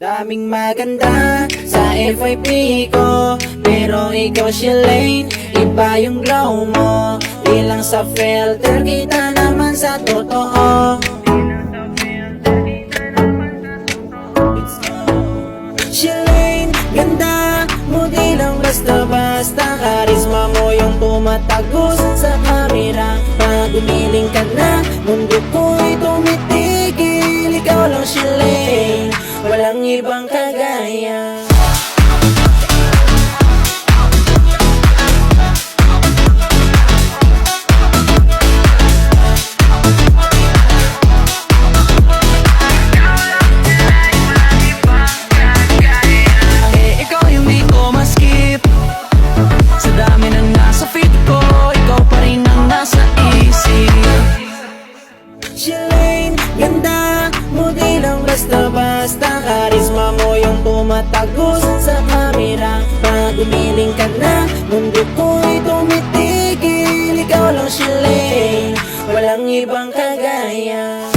Daming maganda sa FYP ko, pero ikaw Shalane, iba yung glow mo. Di lang sa filter, kita naman sa totoo. Shalane, ganda mo di lang basta-basta. Karisma mo yung tumatagos sa kamera. Pag umiling ka na, mundo ko'y tumitigil. Ikaw lang Shalane, walang ibang kagaya. Ikaw yung di ko maskip. Sa dami ng nasa feed ko, ikaw pa rin ang nasa isip. Shalane, ganda mo di lang basta-basta. Karisma mo yung tumatagos sa kamera. Pag umiling ka na, mundo ko'y tumitigil. Ikaw lang Shalane, walang ibang kagaya.